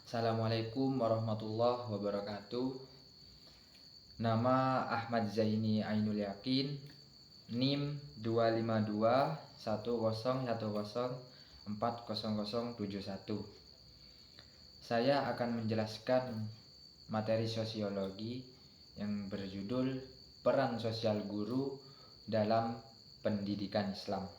Assalamualaikum warahmatullahi wabarakatuh. Nama Ahmad Zaini Ainul Yakin, NIM 25210104071. Saya akan menjelaskan materi sosiologi yang berjudul Peran Sosial Guru dalam Pendidikan Islam.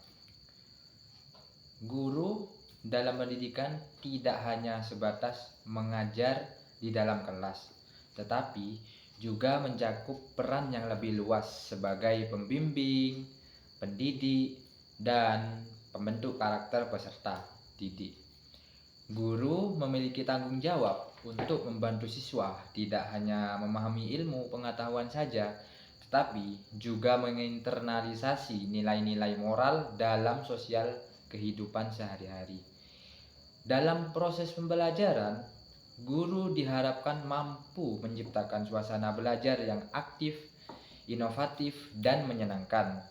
Guru dalam pendidikan tidak hanya sebatas mengajar di dalam kelas, tetapi juga mencakup peran yang lebih luas sebagai pembimbing, pendidik, dan pembentuk karakter peserta didik. Guru memiliki tanggung jawab untuk membantu siswa tidak hanya memahami ilmu pengetahuan saja, tetapi juga menginternalisasi nilai-nilai moral dalam sosial kehidupan sehari-hari. Dalam proses pembelajaran, guru diharapkan mampu menciptakan suasana belajar yang aktif, inovatif, dan menyenangkan.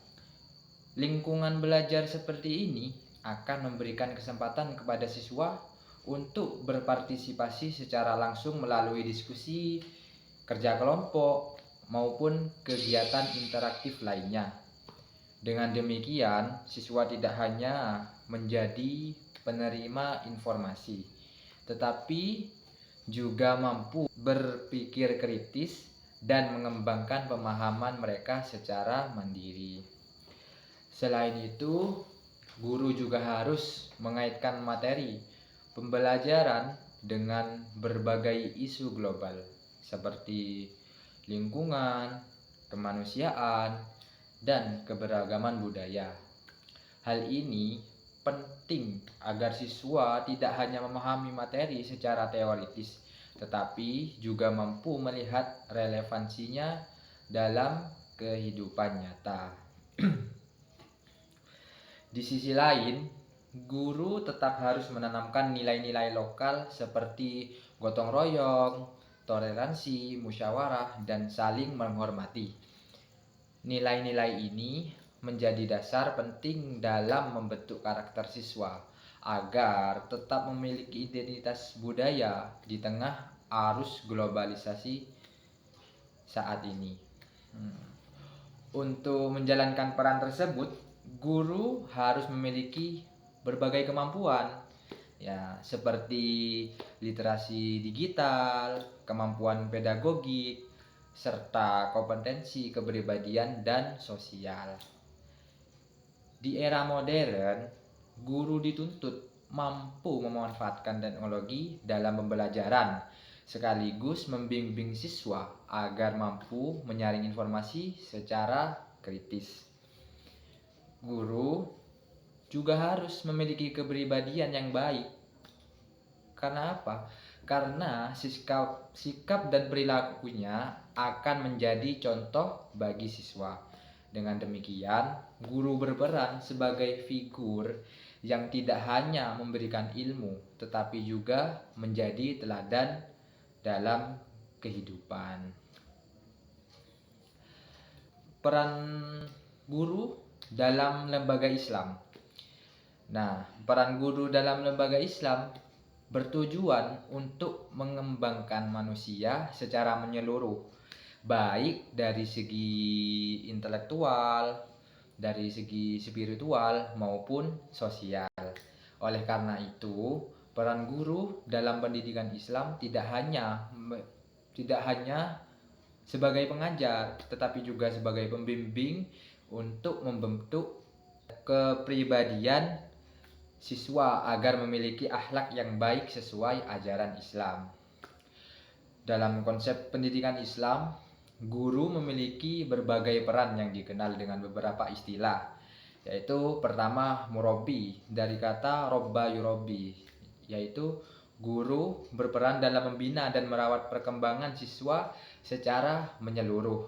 Lingkungan belajar seperti ini akan memberikan kesempatan kepada siswa untuk berpartisipasi secara langsung melalui diskusi, kerja kelompok, maupun kegiatan interaktif lainnya. Dengan demikian, siswa tidak hanya menjadi penerima informasi, tetapi juga mampu berpikir kritis dan mengembangkan pemahaman mereka secara mandiri. Selain itu, guru juga harus mengaitkan materi pembelajaran dengan berbagai isu global seperti lingkungan, kemanusiaan, dan keberagaman budaya. Hal ini penting agar siswa tidak hanya memahami materi secara teoritis, tetapi juga mampu melihat relevansinya dalam kehidupan nyata. Di sisi lain, guru tetap harus menanamkan nilai-nilai lokal seperti gotong royong, toleransi, musyawarah, dan saling menghormati. Nilai-nilai ini menjadi dasar penting dalam membentuk karakter siswa agar tetap memiliki identitas budaya di tengah arus globalisasi saat ini. Untuk menjalankan peran tersebut, guru harus memiliki berbagai kemampuan, ya, seperti literasi digital, kemampuan pedagogik, serta kompetensi kepribadian dan sosial. Di era modern, guru dituntut mampu memanfaatkan teknologi dalam pembelajaran, sekaligus membimbing siswa agar mampu menyaring informasi secara kritis. Guru juga harus memiliki kepribadian yang baik. Karena apa? Karena sikap dan perilakunya akan menjadi contoh bagi siswa. Dengan demikian, guru berperan sebagai figur yang tidak hanya memberikan ilmu, tetapi juga menjadi teladan dalam kehidupan. Peran guru dalam lembaga Islam. Nah, peran guru dalam lembaga Islam bertujuan untuk mengembangkan manusia secara menyeluruh, baik dari segi intelektual, dari segi spiritual maupun sosial. Oleh karena itu, peran guru dalam pendidikan Islam tidak hanya sebagai pengajar, tetapi juga sebagai pembimbing untuk membentuk kepribadian siswa agar memiliki akhlak yang baik sesuai ajaran Islam. Dalam konsep pendidikan Islam, guru memiliki berbagai peran yang dikenal dengan beberapa istilah, yaitu pertama murabi, dari kata robba yurabi, yaitu guru berperan dalam membina dan merawat perkembangan siswa secara menyeluruh,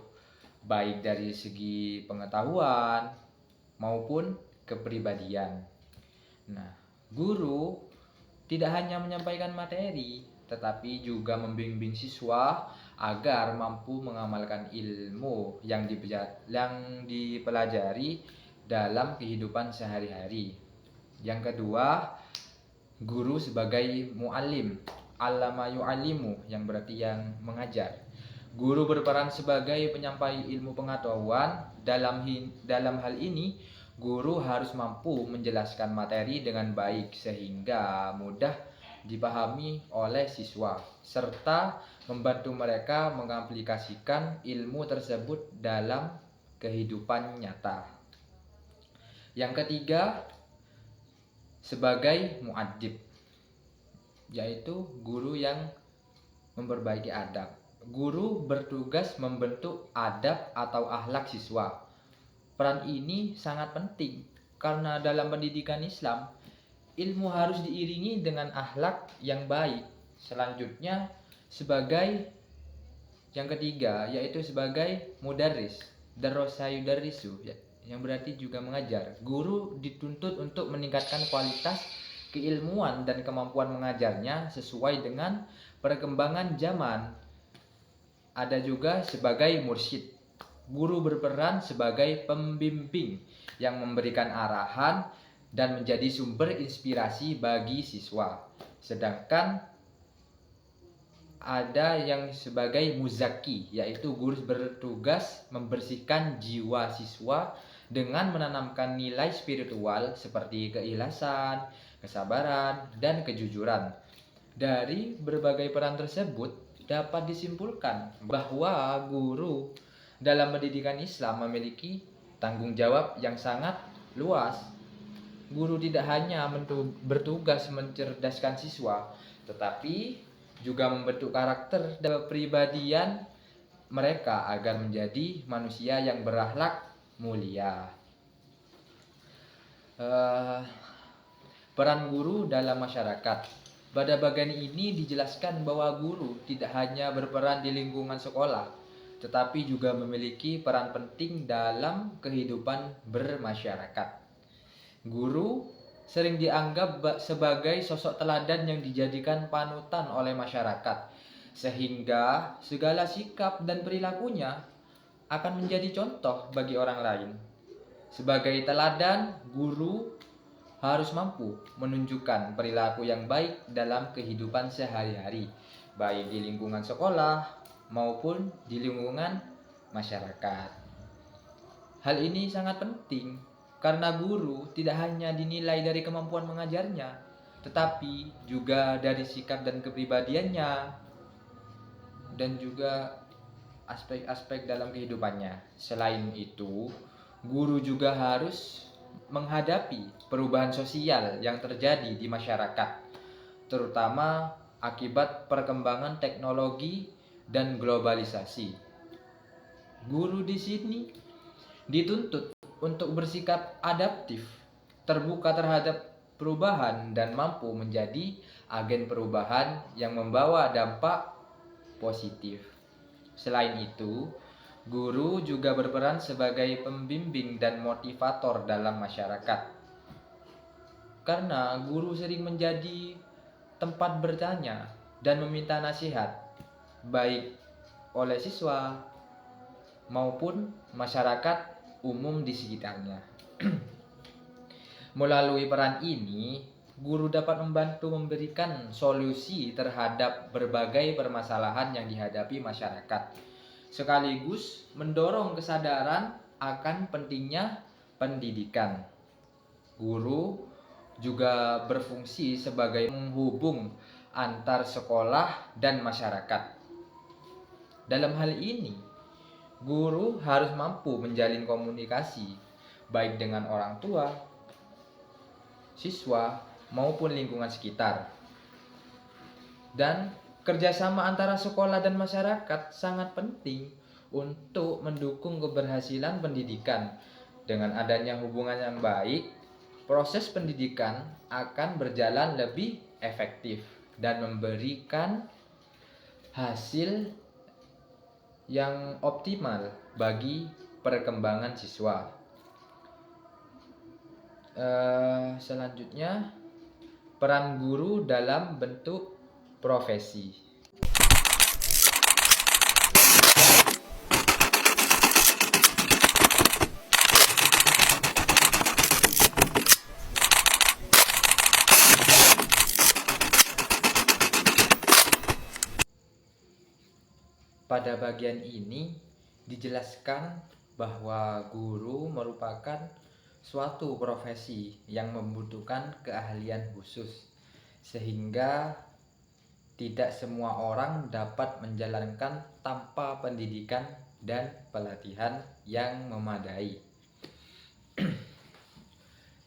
baik dari segi pengetahuan maupun kepribadian. Nah, guru tidak hanya menyampaikan materi, tetapi juga membimbing siswa agar mampu mengamalkan ilmu yang dipelajari dalam kehidupan sehari-hari. Yang kedua, guru sebagai muallim allama yu'allimu, yang berarti yang mengajar. Guru berperan sebagai penyampai ilmu pengetahuan. Dalam hal ini, guru harus mampu menjelaskan materi dengan baik sehingga mudah dipahami oleh siswa, serta membantu mereka mengaplikasikan ilmu tersebut dalam kehidupan nyata. Yang ketiga, sebagai muadzib, yaitu guru yang memperbaiki adab. Guru bertugas membentuk adab atau akhlak siswa. Peran ini sangat penting karena dalam pendidikan Islam, ilmu harus diiringi dengan akhlak yang baik. Selanjutnya, sebagai yang ketiga, yaitu sebagai mudarris, darasa yudarrisu, yang berarti juga mengajar. Guru dituntut untuk meningkatkan kualitas keilmuan dan kemampuan mengajarnya sesuai dengan perkembangan zaman. Ada juga sebagai mursyid. Guru berperan sebagai pembimbing yang memberikan arahan dan menjadi sumber inspirasi bagi siswa. Sedangkan ada yang sebagai muzaki, yaitu guru bertugas membersihkan jiwa siswa dengan menanamkan nilai spiritual seperti keikhlasan, kesabaran, dan kejujuran. Dari berbagai peran tersebut dapat disimpulkan bahwa guru dalam pendidikan Islam memiliki tanggung jawab yang sangat luas. Guru tidak hanya bertugas mencerdaskan siswa, tetapi juga membentuk karakter dan kepribadian mereka agar menjadi manusia yang berakhlak mulia. Peran guru dalam masyarakat. Pada bagian ini dijelaskan bahwa guru tidak hanya berperan di lingkungan sekolah, tetapi juga memiliki peran penting dalam kehidupan bermasyarakat. Guru sering dianggap sebagai sosok teladan yang dijadikan panutan oleh masyarakat, sehingga segala sikap dan perilakunya akan menjadi contoh bagi orang lain. Sebagai teladan, guru harus mampu menunjukkan perilaku yang baik dalam kehidupan sehari-hari, baik di lingkungan sekolah maupun di lingkungan masyarakat. Hal ini sangat penting karena guru tidak hanya dinilai dari kemampuan mengajarnya, tetapi juga dari sikap dan kepribadiannya, dan juga aspek-aspek dalam kehidupannya. Selain itu, guru juga harus menghadapi perubahan sosial yang terjadi di masyarakat, terutama akibat perkembangan teknologi dan globalisasi. Guru di sini dituntut untuk bersikap adaptif, terbuka terhadap perubahan, dan mampu menjadi agen perubahan yang membawa dampak positif. Selain itu, guru juga berperan sebagai pembimbing dan motivator dalam masyarakat. Karena guru sering menjadi tempat bertanya dan meminta nasihat, baik oleh siswa maupun masyarakat umum di sekitarnya. Melalui peran ini, guru dapat membantu memberikan solusi terhadap berbagai permasalahan yang dihadapi masyarakat, sekaligus mendorong kesadaran akan pentingnya pendidikan. Guru juga berfungsi sebagai penghubung antar sekolah dan masyarakat. Dalam hal ini, guru harus mampu menjalin komunikasi baik dengan orang tua, siswa, maupun lingkungan sekitar. Dan kerjasama antara sekolah dan masyarakat sangat penting untuk mendukung keberhasilan pendidikan. Dengan adanya hubungan yang baik, proses pendidikan akan berjalan lebih efektif dan memberikan hasil yang optimal bagi perkembangan siswa. Selanjutnya, peran guru dalam bentuk profesi. Pada bagian ini dijelaskan bahwa guru merupakan suatu profesi yang membutuhkan keahlian khusus, sehingga tidak semua orang dapat menjalankan tanpa pendidikan dan pelatihan yang memadai.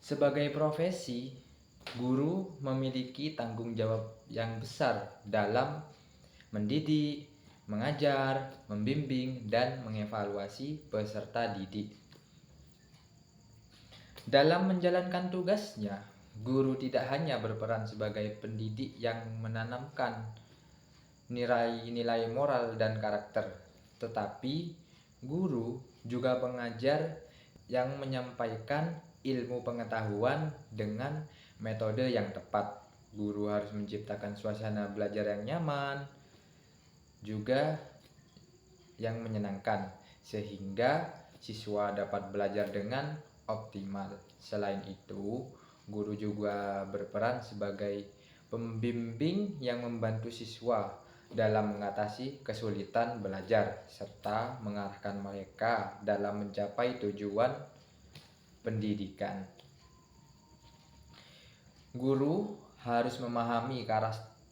Sebagai profesi, guru memiliki tanggung jawab yang besar dalam mendidik, mengajar, membimbing, dan mengevaluasi peserta didik. Dalam menjalankan tugasnya, guru tidak hanya berperan sebagai pendidik yang menanamkan nilai-nilai moral dan karakter, tetapi guru juga pengajar yang menyampaikan ilmu pengetahuan dengan metode yang tepat. Guru harus menciptakan suasana belajar yang nyaman, juga yang menyenangkan, sehingga siswa dapat belajar dengan optimal. Selain itu, guru juga berperan sebagai pembimbing yang membantu siswa dalam mengatasi kesulitan belajar serta mengarahkan mereka dalam mencapai tujuan pendidikan. Guru harus memahami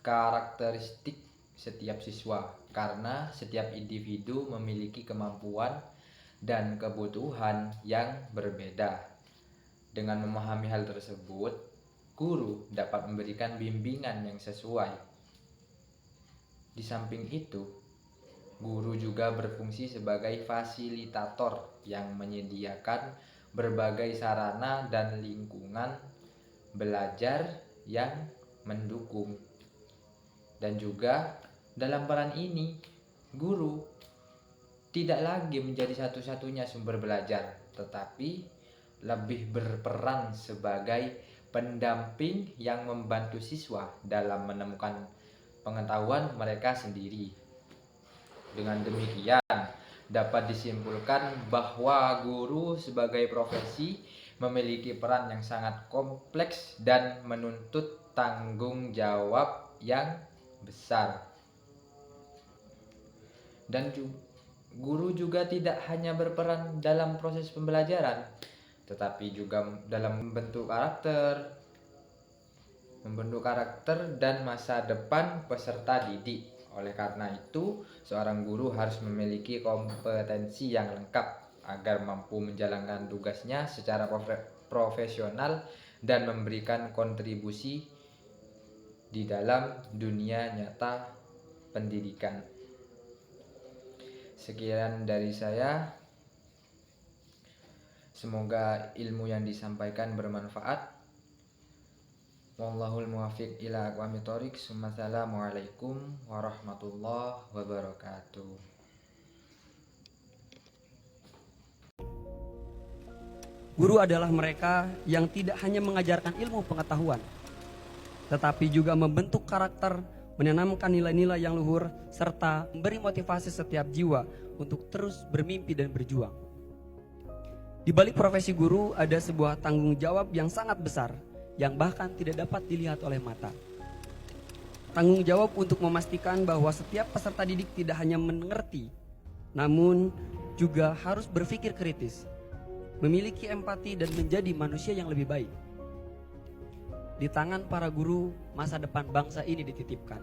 karakteristik setiap siswa, karena setiap individu memiliki kemampuan dan kebutuhan yang berbeda. Dengan memahami hal tersebut, guru dapat memberikan bimbingan yang sesuai. Di samping itu, guru juga berfungsi sebagai fasilitator yang menyediakan berbagai sarana dan lingkungan belajar yang mendukung. Dan juga dalam peran ini, guru tidak lagi menjadi satu-satunya sumber belajar, tetapi lebih berperan sebagai pendamping yang membantu siswa dalam menemukan pengetahuan mereka sendiri. Dengan demikian, dapat disimpulkan bahwa guru sebagai profesi memiliki peran yang sangat kompleks dan menuntut tanggung jawab yang besar. Dan guru juga tidak hanya berperan dalam proses pembelajaran, tetapi juga dalam membentuk karakter dan masa depan peserta didik. Oleh karena itu, seorang guru harus memiliki kompetensi yang lengkap agar mampu menjalankan tugasnya secara profesional dan memberikan kontribusi di dalam dunia nyata pendidikan. Sekian dari saya. Semoga ilmu yang disampaikan bermanfaat. Wallahul muwaffiq ila aqwamit thoriq. Assalamualaikum warahmatullahi wabarakatuh. Guru adalah mereka yang tidak hanya mengajarkan ilmu pengetahuan, tetapi juga membentuk karakter, menanamkan nilai-nilai yang luhur, serta memberi motivasi setiap jiwa untuk terus bermimpi dan berjuang. Di balik profesi guru ada sebuah tanggung jawab yang sangat besar, yang bahkan tidak dapat dilihat oleh mata. Tanggung jawab untuk memastikan bahwa setiap peserta didik tidak hanya mengerti, namun juga harus berpikir kritis, memiliki empati dan menjadi manusia yang lebih baik. Di tangan para guru, masa depan bangsa ini dititipkan.